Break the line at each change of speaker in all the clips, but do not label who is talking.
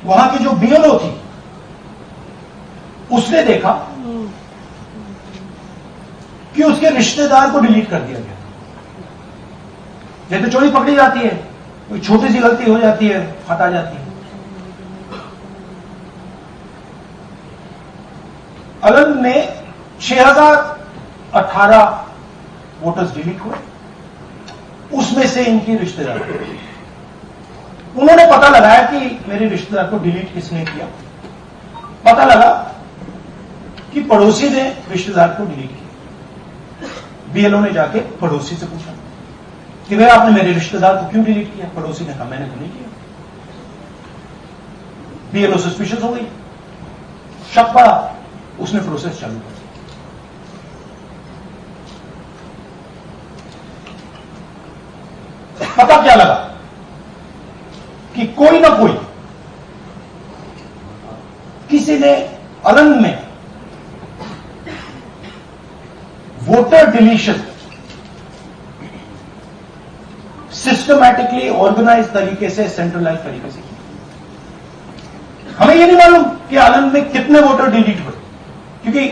वहां की जो बीएलओ थी उसने देखा कि उसके रिश्तेदार को डिलीट कर दिया गया। जैसे चोरी पकड़ी जाती है, कोई छोटी सी गलती हो जाती है, हटा जाती है। अलंग में 6018 वोटर्स डिलीट हुए, उसमें से इनकी रिश्तेदार। उन्होंने पता लगाया कि मेरे रिश्तेदार को डिलीट किसने किया। पता लगा कि पड़ोसी ने रिश्तेदार को डिलीट किया। बीएलओ ने जाके पड़ोसी से पूछा कि भाई आपने मेरे रिश्तेदार को क्यों डिलीट किया? पड़ोसी ने कहा मैंने तो नहीं किया। बीएलओ सस्पिशियस हो गई, शक पड़ा, उसने प्रोसेस चालू कर दिया। पता क्या लगा कि कोई ना कोई किसी ने अलंग में वोटर डिलीशन सिस्टमैटिकली ऑर्गेनाइज तरीके से, सेंट्रलाइज तरीके से किया। हमें यह नहीं मालूम कि अलंग में कितने वोटर डिलीट हुए, क्योंकि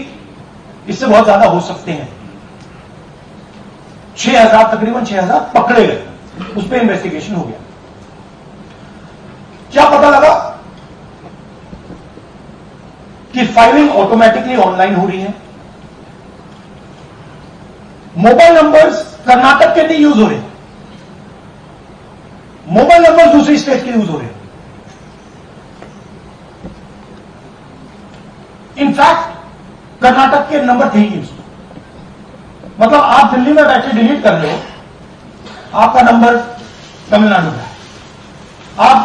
इससे बहुत ज्यादा हो सकते हैं। 6000 तकरीबन 6000 पकड़े गए, उस पर इन्वेस्टिगेशन हो गया। क्या पता लगा कि फाइलिंग ऑटोमेटिकली ऑनलाइन हो रही है। मोबाइल नंबर्स कर्नाटक के नहीं यूज हो रहे, मोबाइल नंबर दूसरी स्टेट के यूज हो रहे हैं। इनफैक्ट कर्नाटक के नंबर थे ही यूज। मतलब आप दिल्ली में बैठे डिलीट कर रहे हो, आपका नंबर तमिलनाडु का है। आप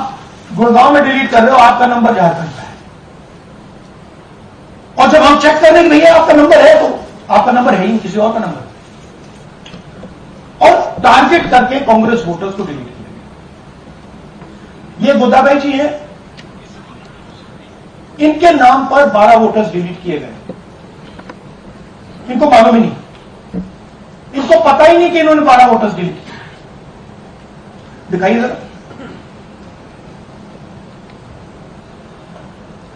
गुड़गांव में डिलीट कर रहे हो, आपका नंबर झारखंड का है। और जब हम चेक कर रहे हैं कि भैया आपका नंबर है, तो आपका नंबर है ही किसी और का नंबर। और टारगेट करके कांग्रेस वोटर्स को डिलीट किया गया। ये गोदाबाई जी हैं, इनके नाम पर 12 वोटर्स डिलीट किए गए। इनको मालूम ही नहीं, इनको पता ही नहीं कि इन्होंने 12 वोटर्स डिलीट किए। दिखाइए जरा।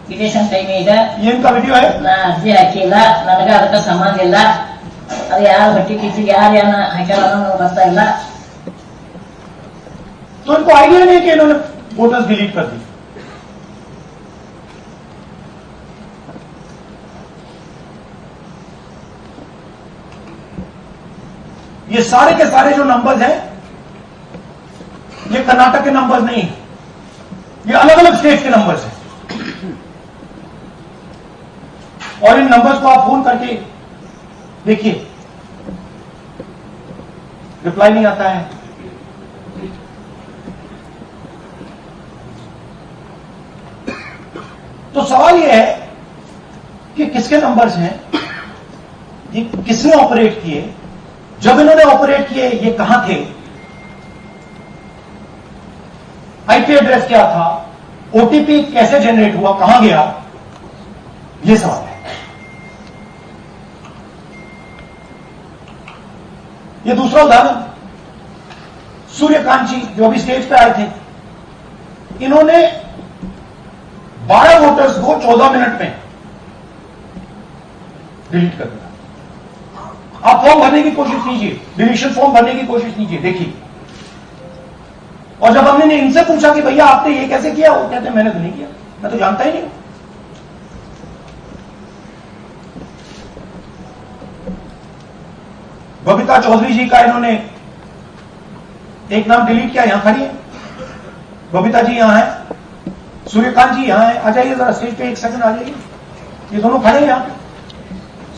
ಪಿಟಿಷನ್ ಟೈಮ್ ಈಗ
ये इनका वीडियो है।
ನಾ ಅರ್ಜಿ ಹಾಕಿಲ್ಲ, ನನಗೆ ಅದಕ್ಕೆ ಸಂಬಂಧ ಇಲ್ಲ, ಅದು ಯಾರು ಬಟ್ಟಿ ಕಿಚ್ಚಿಗೆ ಯಾರು ಏನ ಹಾಕ್ಯಾರ ಅನ್ನೋದು ಗೊತ್ತಾಗಿಲ್ಲ।
तो इनको आइडिया नहीं कि इन्होंने वोटर्स डिलीट कर दी। ये सारे के सारे जो नंबर्स हैं, ये कर्नाटक के नंबर्स नहीं है, ये अलग अलग स्टेट के नंबर्स हैं। और इन नंबर्स को आप फोन करके देखिए, रिप्लाई नहीं आता है। तो सवाल यह है कि किसके नंबर्स हैं, ये किसने ऑपरेट किए, जब इन्होंने ऑपरेट किए ये कहां थे, आईपी एड्रेस क्या था, ओटीपी कैसे जनरेट हुआ, कहां गया, ये सवाल है। ये दूसरा उदाहरण, सूर्यकांत जी जो अभी स्टेज पे आए थे, इन्होंने 12 वोटर्स को 14 मिनट में डिलीट कर दिया। आप फॉर्म भरने की कोशिश कीजिए, डिलीशन फॉर्म भरने की कोशिश कीजिए, देखिए। और जब हमने इनसे पूछा कि भैया आपने ये कैसे किया, वो कहते हैं मैंने तो नहीं किया, मैं तो जानता ही नहीं। बबीता चौधरी जी का इन्होंने एक नाम डिलीट किया, यहां खड़ी है बबीता जी, यहां है सूर्यकांत जी, यहां है। आ जाइए जरा स्टेज पे, एक सेकंड आ जाइए। ये दोनों खड़े हैं यहां,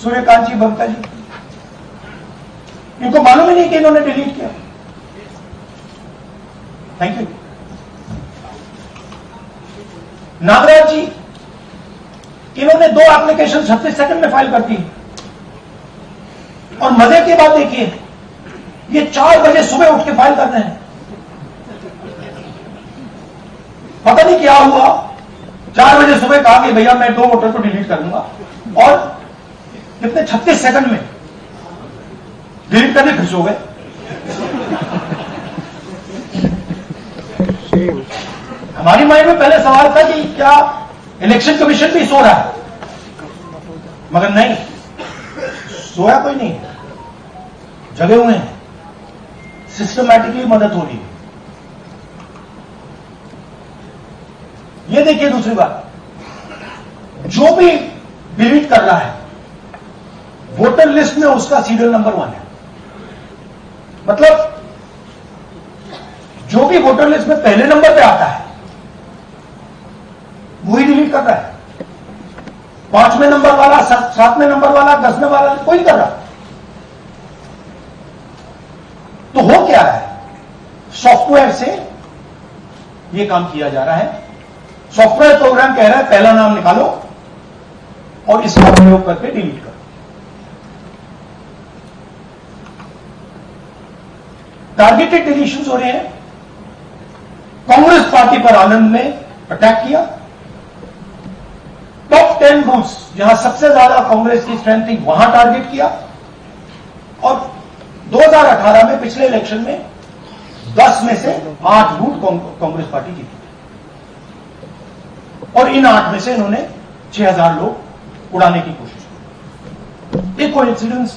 सूर्यकांत जी, बबीता जी। इनको मालूम ही नहीं कि इन्होंने डिलीट किया। Thank you. नागराज जी, इन्होंने 2 एप्लीकेशन 36 सेकंड में फाइल करती है। और मजे की बात देखिए, ये 4 बजे सुबह उठ के फाइल कर रहे हैं। पता नहीं क्या हुआ, 4 बजे सुबह कहा कि भैया मैं 2 वोटर को डिलीट कर दूंगा, और कितने 36 सेकंड में डिलीट करने खुश हो गए। हमारी माइंड में पहले सवाल था कि क्या इलेक्शन कमीशन भी सो रहा है, मगर नहीं, सोया कोई नहीं है, जगे हुए हैं, सिस्टमैटिकली मदद हो रही है। ये देखिए दूसरी बात, जो भी डिलीट कर रहा है वोटर लिस्ट में उसका सीरियल नंबर 1 है। मतलब जो भी वोटर लिस्ट में पहले नंबर पे आता है वही डिलीट कर रहा है। 5वें नंबर वाला, 7वें नंबर वाला, 10वें वाला कोई नहीं कर रहा। तो हो क्या रहा है, सॉफ्टवेयर से यह काम किया जा रहा है। सॉफ्टवेयर प्रोग्राम कह रहा है पहला नाम निकालो और इसका प्रयोग करके डिलीट करो। टारगेटेड डिलीशंस हो रहे हैं। कांग्रेस पार्टी पर आनंद ने अटैक किया। टॉप 10 बूथ्स जहां सबसे ज्यादा कांग्रेस की स्ट्रेंथ थी वहां टारगेट किया। और 2018 में पिछले इलेक्शन में 10 में से 8 बूथ कांग्रेस पार्टी जीती और इन 8 में से इन्होंने 6000 लोग उड़ाने की कोशिश की। एक कोइंसिडेंस